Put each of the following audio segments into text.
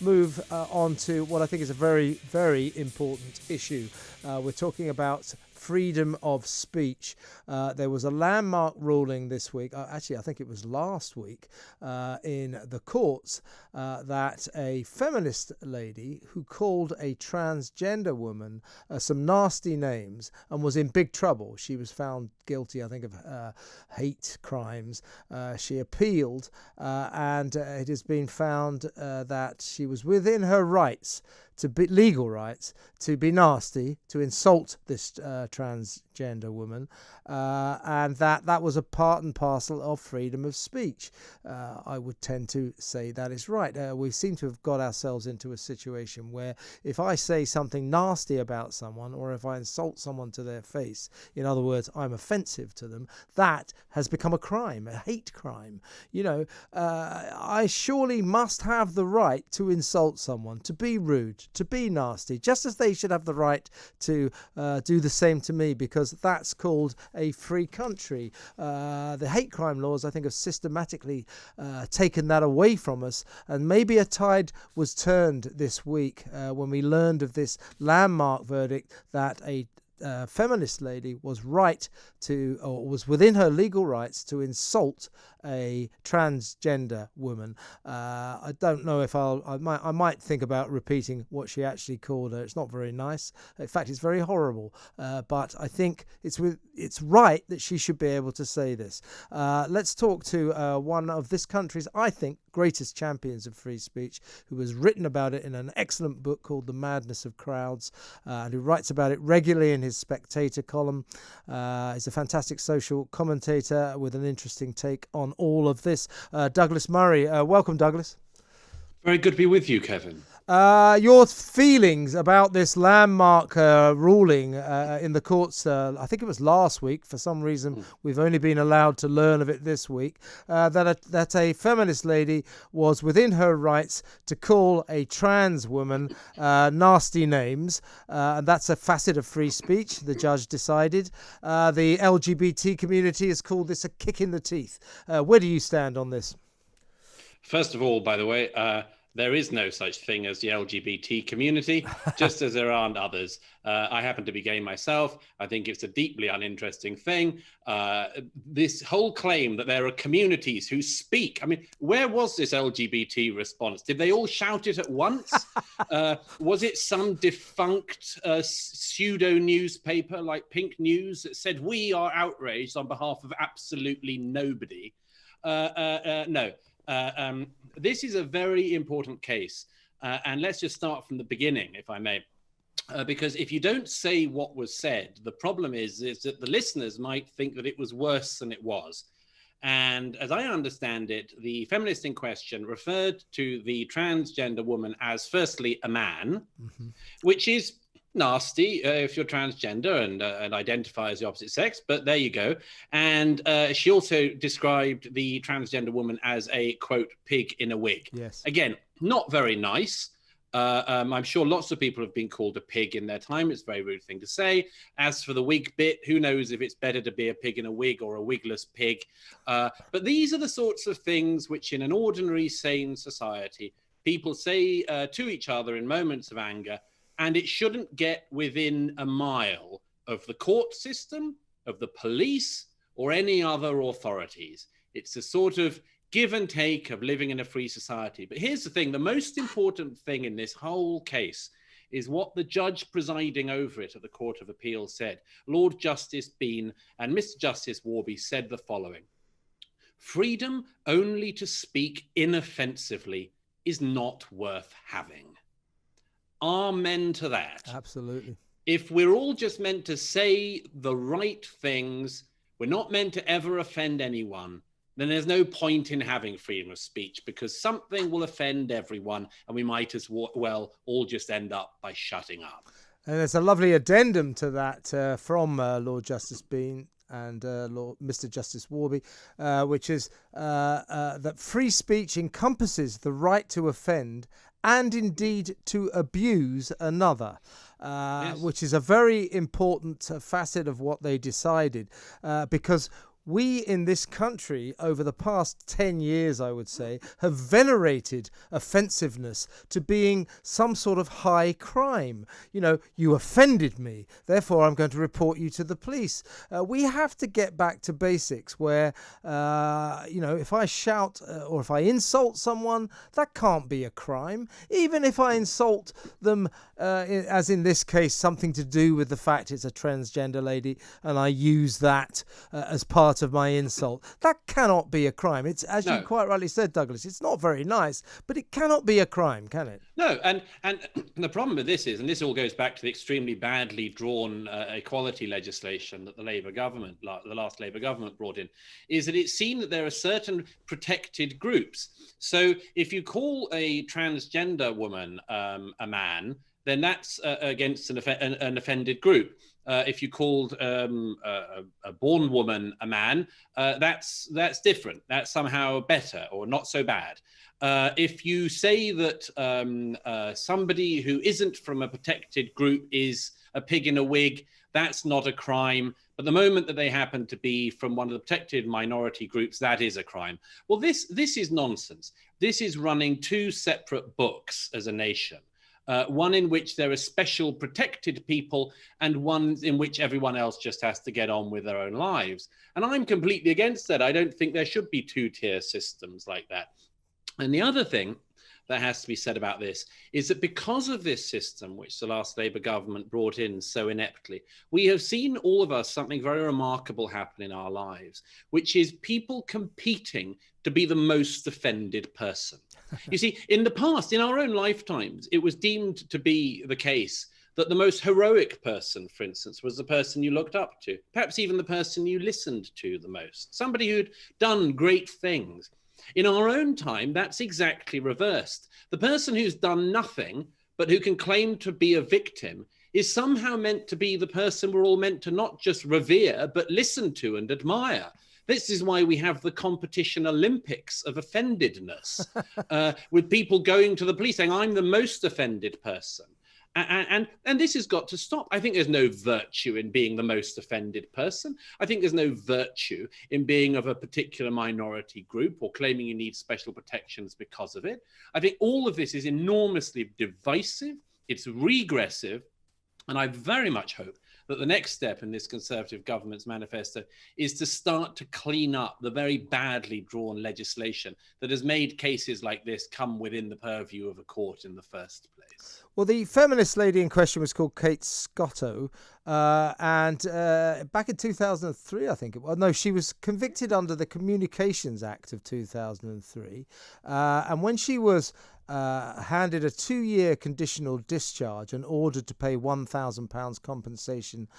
Move on to what I think is a very, very important issue. We're talking about freedom of speech. There was a landmark ruling this week, actually I think it was last week, in the courts that a feminist lady who called a transgender woman some nasty names and was in big trouble. She was found guilty, I think, of hate crimes. She appealed and it has been found that she was within her rights, to be legal rights, to be nasty, to insult this transgender woman, and that was a part and parcel of freedom of speech. I would tend to say that is right. We seem to have got ourselves into a situation where if I say something nasty about someone, or if I insult someone to their face, in other words, I'm offensive to them, that has become a crime, a hate crime. I surely must have the right to insult someone, to be rude, to be nasty, just as they should have the right to do the same to me, because that's called a free country. The hate crime laws, I think, have systematically taken that away from us, and maybe a tide was turned this week when we learned of this landmark verdict that a feminist lady was right to, or was within her legal rights to insult a transgender woman. I don't know if I might think about repeating what she actually called her. It's not very nice. In fact, it's very horrible. But I think it's right that she should be able to say this. Let's talk to one of this country's, I think, greatest champions of free speech, who has written about it in an excellent book called The Madness of Crowds, and who writes about it regularly in his Spectator column. He's a fantastic social commentator with an interesting take on all of this. Douglas Murray. Welcome, Douglas. Very good to be with you, Kevin. Your feelings about this landmark ruling in the courts, I think it was last week. For some reason, we've only been allowed to learn of it this week, that a feminist lady was within her rights to call a trans woman nasty names, and that's a facet of free speech, the judge decided. The LGBT community has called this a kick in the teeth. Where do you stand on this? First of all, by the way, there is no such thing as the LGBT community, just as there aren't others. I happen to be gay myself. I think it's a deeply uninteresting thing. This whole claim that there are communities who speak. I mean, where was this LGBT response? Did they all shout it at once? Was it some defunct pseudo newspaper like Pink News that said, "We are outraged on behalf of absolutely nobody"? No. This is a very important case, and let's just start from the beginning, if I may, because if you don't say what was said, the problem is that the listeners might think that it was worse than it was. And as I understand it, the feminist in question referred to the transgender woman as, firstly, a man, which is nasty if you're transgender and identify as the opposite sex, but there you go. And she also described the transgender woman as a, quote, pig in a wig. Yes. Again, not very nice. I'm sure lots of people have been called a pig in their time. It's a very rude thing to say. As for the wig bit, who knows if it's better to be a pig in a wig or a wigless pig. But these are the sorts of things which in an ordinary, sane society, people say to each other in moments of anger, and it shouldn't get within a mile of the court system, of the police, or any other authorities. It's a sort of give and take of living in a free society. But here's the thing, the most important thing in this whole case is what the judge presiding over it at the Court of Appeal said. Lord Justice Bean and Mr. Justice Warby said the following: freedom only to speak inoffensively is not worth having. Amen to that. Absolutely. If we're all just meant to say the right things, we're not meant to ever offend anyone, then there's no point in having freedom of speech, because something will offend everyone and we might as well all just end up by shutting up. And there's a lovely addendum to that from Lord Justice Bean and Mr. Justice Warby, which is that free speech encompasses the right to offend and indeed to abuse another, yes. Which is a very important facet of what they decided, because we in this country over the past 10 years, I would say, have venerated offensiveness to being some sort of high crime. You know, you offended me, therefore I'm going to report you to the police. We have to get back to basics where, you know, if I shout or if I insult someone, that can't be a crime. Even if I insult them, as in this case, something to do with the fact it's a transgender lady, and I use that as part of my insult, that cannot be a crime. It's, as you quite rightly said, Douglas, it's not very nice, but it cannot be a crime, can it? No, and the problem with this is, and this all goes back to the extremely badly drawn equality legislation that the last Labour government brought in, is that it's seen that there are certain protected groups. So if you call a transgender woman a man, then that's against an offended group. If you called a born woman a man, that's different. That's somehow better or not so bad. If you say that somebody who isn't from a protected group is a pig in a wig, that's not a crime. But the moment that they happen to be from one of the protected minority groups, that is a crime. Well, this is nonsense. This is running two separate books as a nation. One in which there are special protected people and one in which everyone else just has to get on with their own lives. And I'm completely against that. I don't think there should be two-tier systems like that. And the other thing that has to be said about this is that because of this system, which the last Labour government brought in so ineptly, we have seen, all of us, something very remarkable happen in our lives, which is people competing to be the most offended person. You see, in the past, in our own lifetimes, it was deemed to be the case that the most heroic person, for instance, was the person you looked up to, perhaps even the person you listened to the most, somebody who'd done great things. In our own time, that's exactly reversed. The person who's done nothing, but who can claim to be a victim, is somehow meant to be the person we're all meant to not just revere, but listen to and admire. This is why we have the competition Olympics of offendedness, with people going to the police saying, I'm the most offended person. And this has got to stop. I think there's no virtue in being the most offended person. I think there's no virtue in being of a particular minority group or claiming you need special protections because of it. I think all of this is enormously divisive. It's regressive. And I very much hope that the next step in this Conservative government's manifesto is to start to clean up the very badly drawn legislation that has made cases like this come within the purview of a court in the first place. Well, the feminist lady in question was called Kate Scotto, and back in 2003, I think it was. No, she was convicted under the Communications Act of 2003, and when she was handed a 2-year conditional discharge and ordered to pay £1,000 compensation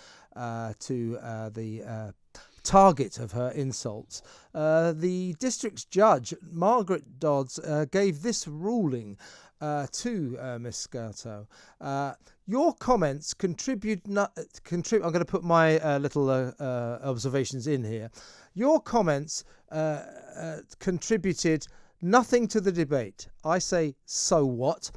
to the target of her insults, the district's judge, Margaret Dodds, gave this ruling to Miss Scotto. Your comments contribute. I'm going to put my little observations in here. Your comments contributed nothing to the debate. I say, so what?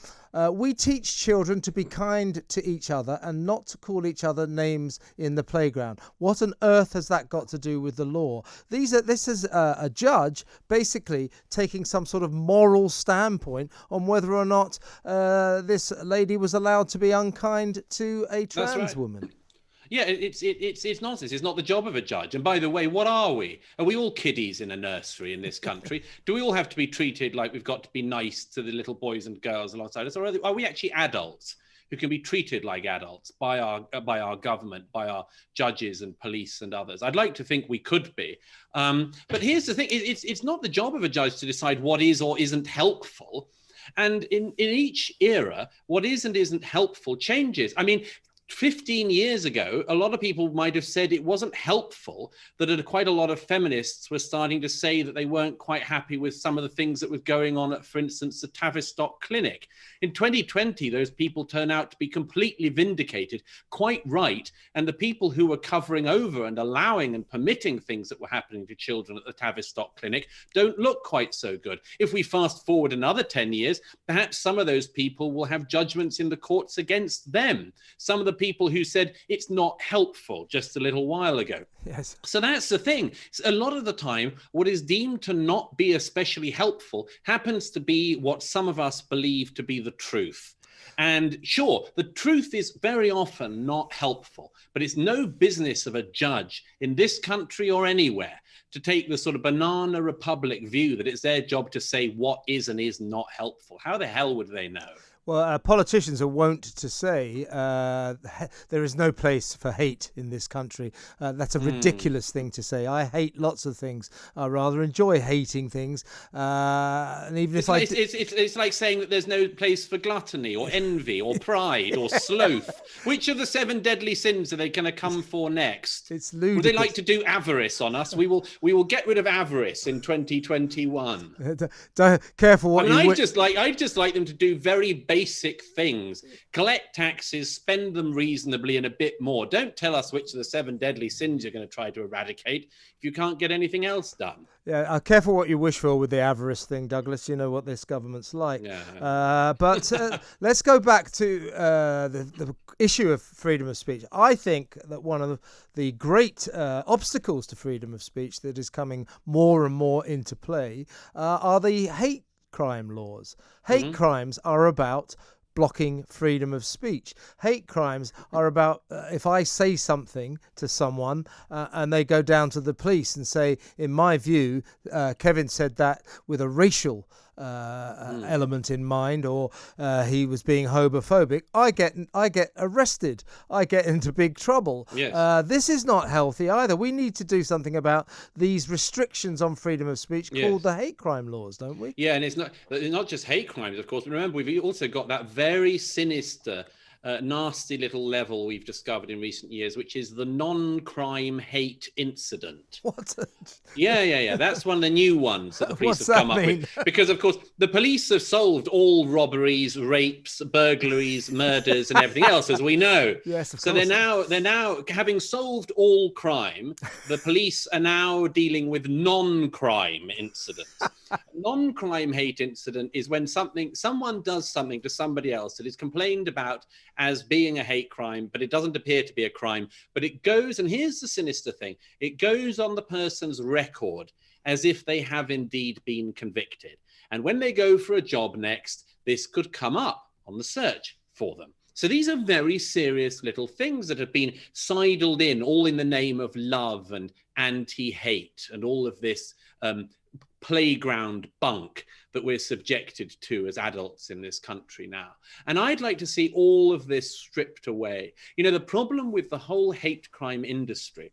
We teach children to be kind to each other and not to call each other names in the playground. What on earth has that got to do with the law? This is a judge basically taking some sort of moral standpoint on whether or not this lady was allowed to be unkind to a trans woman. Yeah, it's nonsense. It's not the job of a judge. And by the way, what are we? Are we all kiddies in a nursery in this country? Do we all have to be treated like we've got to be nice to the little boys and girls alongside us? Or are we actually adults who can be treated like adults by our government, by our judges and police and others? I'd like to think we could be. But here's the thing. It's not the job of a judge to decide what is or isn't helpful. And in each era, what is and isn't helpful changes. I mean, 15 years ago, a lot of people might have said it wasn't helpful that quite a lot of feminists were starting to say that they weren't quite happy with some of the things that were going on at, for instance, the Tavistock Clinic. In 2020, those people turn out to be completely vindicated, quite right. And the people who were covering over and allowing and permitting things that were happening to children at the Tavistock Clinic don't look quite so good. If we fast forward another 10 years, perhaps some of those people will have judgments in the courts against them. Some of the people who said it's not helpful just a little while ago. Yes. So that's the thing. A lot of the time, what is deemed to not be especially helpful happens to be what some of us believe to be the truth. And sure, the truth is very often not helpful, but it's no business of a judge in this country or anywhere to take the sort of banana republic view that it's their job to say what is and is not helpful. How the hell would they know? Well, politicians are wont to say there is no place for hate in this country. That's a ridiculous thing to say. I hate lots of things. I rather enjoy hating things. And even if it's like saying that there's no place for gluttony or envy or pride or sloth. Which of the 7 deadly sins are they going to come for next? It's ludicrous. Would they like to do avarice on us? We will get rid of avarice in 2021. Careful what I'd just like them to do very basic things. Collect taxes, spend them reasonably and a bit more. Don't tell us which of the 7 deadly sins you're going to try to eradicate if you can't get anything else done. Yeah, careful what you wish for with the avarice thing, Douglas. You know what this government's like. Yeah. But let's go back to the issue of freedom of speech. I think that one of the great obstacles to freedom of speech that is coming more and more into play are the hate crime laws. Hate crimes are about blocking freedom of speech. Hate crimes are about if I say something to someone and they go down to the police and say, in my view, Kevin said that with a racial element in mind, or he was being homophobic, I get arrested. I get into big trouble. Yes. This is not healthy either. We need to do something about these restrictions on freedom of speech called the hate crime laws, don't we? Yeah, and it's not just hate crimes, of course. But remember, we've also got that very sinister, nasty little level we've discovered in recent years, which is the non-crime hate incident. What? Yeah. That's one of the new ones that the police What's have come that up mean? with. Because, of course, the police have solved all robberies, rapes, burglaries, murders, and everything else, as we know. Yes, of so course. they're now having solved all crime. The police are now dealing with non-crime incidents. Non-crime hate incident is when someone does something to somebody else that is complained about as being a hate crime, but it doesn't appear to be a crime. But it goes, and here's the sinister thing, it goes on the person's record as if they have indeed been convicted. And when they go for a job next, this could come up on the search for them. So these are very serious little things that have been sidled in, all in the name of love and anti-hate and all of this playground bunk that we're subjected to as adults in this country now. And I'd like to see all of this stripped away. You know, the problem with the whole hate crime industry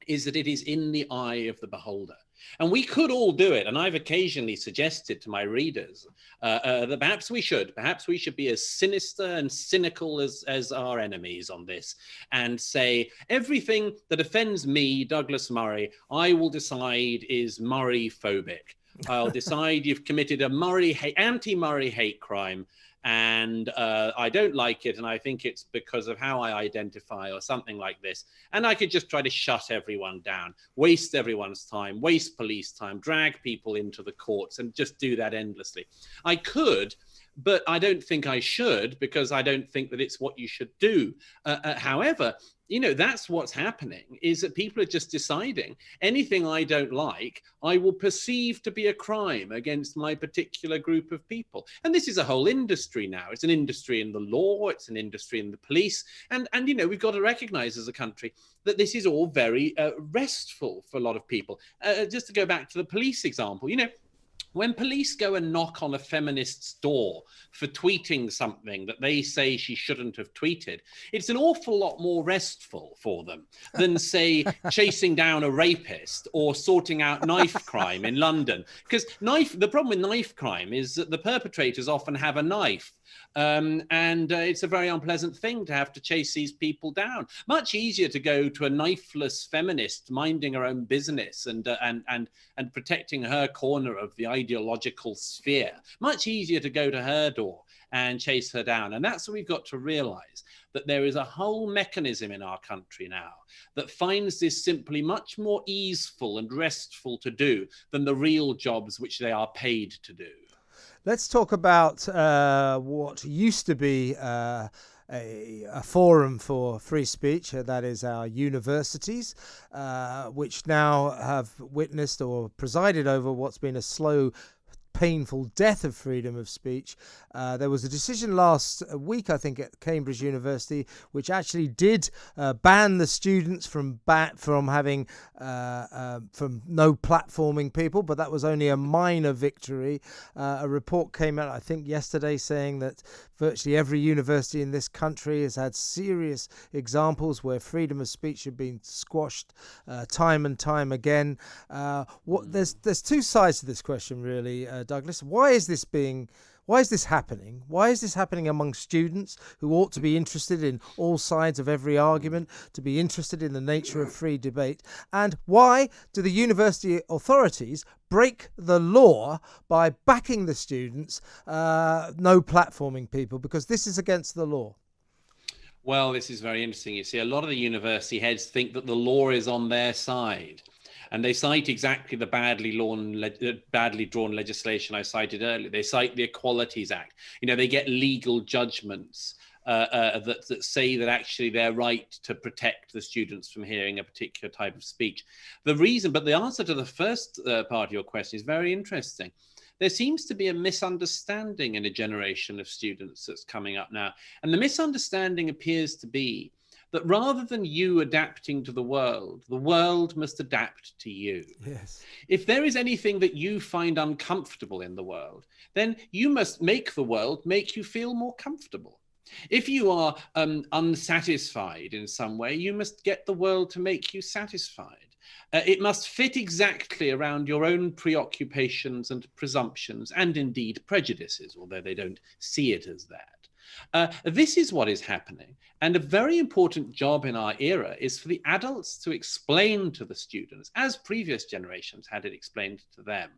is that it is in the eye of the beholder. And we could all do it. And I've occasionally suggested to my readers that perhaps we should be as sinister and cynical as our enemies on this and say everything that offends me, Douglas Murray, I will decide is Murray-phobic. I'll decide you've committed a anti-Murray hate crime, and I don't like it, and I think it's because of how I identify or something like this. And I could just try to shut everyone down, waste everyone's time, waste police time, drag people into the courts, and just do that endlessly. I could, but I don't think I should, because I don't think that it's what you should do. However, you know, that's what's happening, is that people are just deciding anything I don't like, I will perceive to be a crime against my particular group of people. And this is a whole industry now. It's an industry in the law, it's an industry in the police. And you know, we've got to recognize as a country that this is all very restful for a lot of people. Just to go back to the police example, you know, when police go and knock on a feminist's door for tweeting something that they say she shouldn't have tweeted, it's an awful lot more restful for them than, say, chasing down a rapist or sorting out knife crime in London. Because the problem with knife crime is that the perpetrators often have a knife. And it's a very unpleasant thing to have to chase these people down. Much easier to go to a knifeless feminist minding her own business and protecting her corner of the ideological sphere. Much easier to go to her door and chase her down. And that's what we've got to realize, that there is a whole mechanism in our country now that finds this simply much more easeful and restful to do than the real jobs which they are paid to do. Let's talk about what used to be a forum for free speech, that is our universities, which now have witnessed or presided over what's been a slow, painful death of freedom of speech. There was a decision last week, I think, at Cambridge University, which actually did ban the students from having from no platforming people, but that was only a minor victory. A report came out, I think, yesterday saying that virtually every university in this country has had serious examples where freedom of speech had been squashed time and time again. There's two sides to this question, really, Douglas. Why is this happening? Why is this happening among students who ought to be interested in all sides of every argument, to be interested in the nature of free debate? And why do the university authorities break the law by backing the students, no platforming people, because this is against the law? Well, this is very interesting. You see, a lot of the university heads think that the law is on their side. And they cite exactly the badly drawn legislation I cited earlier. They cite the Equalities Act. They get legal judgments that say that actually they're right to protect the students from hearing a particular type of speech. But the answer to the first part of your question is very interesting. There seems to be a misunderstanding in a generation of students that's coming up now. And the misunderstanding appears to be that rather than you adapting to the world must adapt to you. Yes. If there is anything that you find uncomfortable in the world, then you must make the world make you feel more comfortable. If you are unsatisfied in some way, you must get the world to make you satisfied. It must fit exactly around your own preoccupations and presumptions, and indeed prejudices, although they don't see it as that. This is what is happening. And a very important job in our era is for the adults to explain to the students, as previous generations had it explained to them,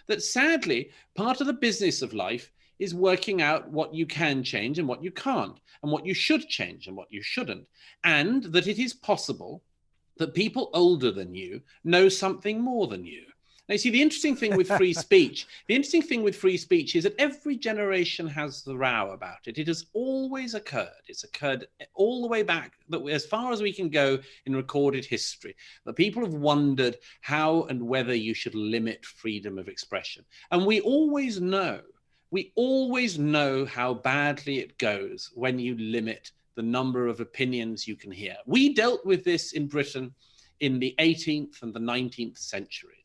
that sadly, part of the business of life is working out what you can change and what you can't, and what you should change and what you shouldn't, and that it is possible that people older than you know something more than you. Now, you see, the interesting thing with free speech is that every generation has the row about it. It has always occurred. It's occurred all the way back, as far as we can go in recorded history, that people have wondered how and whether you should limit freedom of expression. And we always know how badly it goes when you limit the number of opinions you can hear. We dealt with this in Britain in the 18th and the 19th centuries.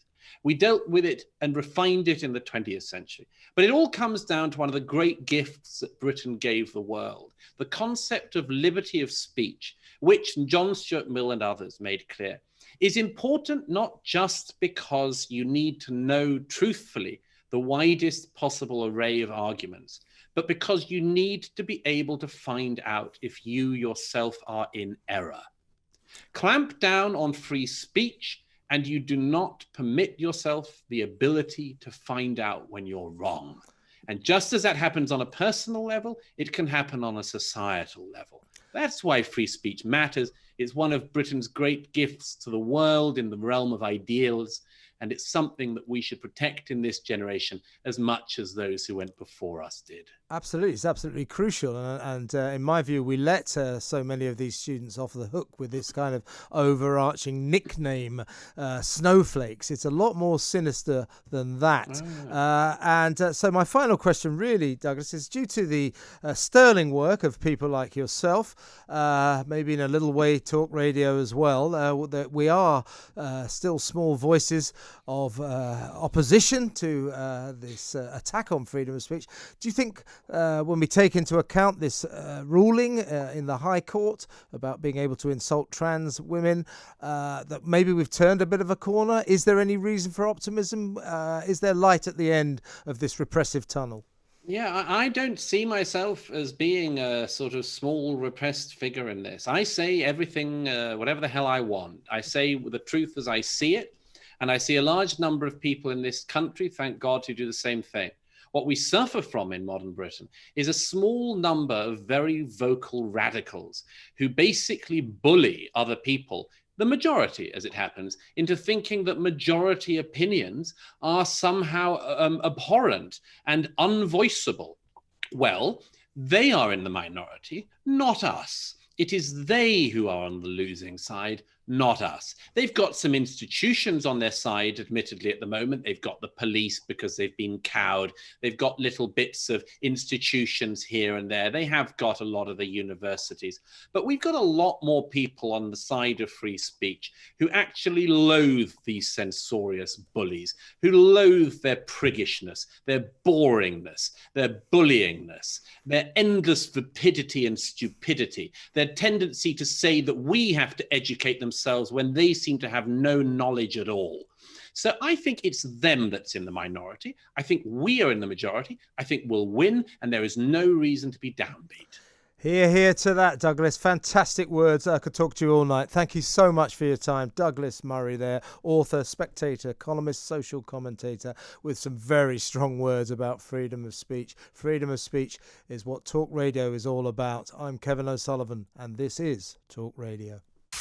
We dealt with it and refined it in the 20th century. But it all comes down to one of the great gifts that Britain gave the world, the concept of liberty of speech, which John Stuart Mill and others made clear, is important not just because you need to know truthfully the widest possible array of arguments, but because you need to be able to find out if you yourself are in error. Clamp down on free speech, and you do not permit yourself the ability to find out when you're wrong. And just as that happens on a personal level, it can happen on a societal level. That's why free speech matters. It's one of Britain's great gifts to the world in the realm of ideals, and it's something that we should protect in this generation as much as those who went before us did. Absolutely, it's absolutely crucial, and in my view, we let so many of these students off the hook with this kind of overarching nickname, snowflakes. It's a lot more sinister than that. So my final question, really, Douglas, is due to the sterling work of people like yourself, maybe in a little way talk radio as well, that we are still small voices of opposition to this attack on freedom of speech. Do you think when we take into account this ruling in the High Court about being able to insult trans women, that maybe we've turned a bit of a corner? Is there any reason for optimism? Is there light at the end of this repressive tunnel? Yeah, I don't see myself as being a sort of small repressed figure in this. I say everything, whatever the hell I want. I say the truth as I see it. And I see a large number of people in this country, thank God, who do the same thing. What we suffer from in modern Britain is a small number of very vocal radicals who basically bully other people, the majority as it happens, into thinking that majority opinions are somehow abhorrent and unvoiceable. Well, They are in the minority, not us. It is they who are on the losing side, not us. They've got some institutions on their side, admittedly, at the moment. They've got the police because they've been cowed. They've got little bits of institutions here and there. They have got a lot of the universities. But we've got a lot more people on the side of free speech who actually loathe these censorious bullies, who loathe their priggishness, their boringness, their bullyingness, their endless vapidity and stupidity, their tendency to say that we have to educate themselves when they seem to have no knowledge at all. So I think it's them that's in the minority. I think we are in the majority. I think we'll win, and there is no reason to be downbeat. Hear, hear to that, Douglas. Fantastic words. I could talk to you all night. Thank you so much for your time. Douglas Murray there, author, spectator, columnist, social commentator, with some very strong words about freedom of speech. Freedom of speech is what Talk Radio is all about. I'm Kevin O'Sullivan, and this is Talk Radio.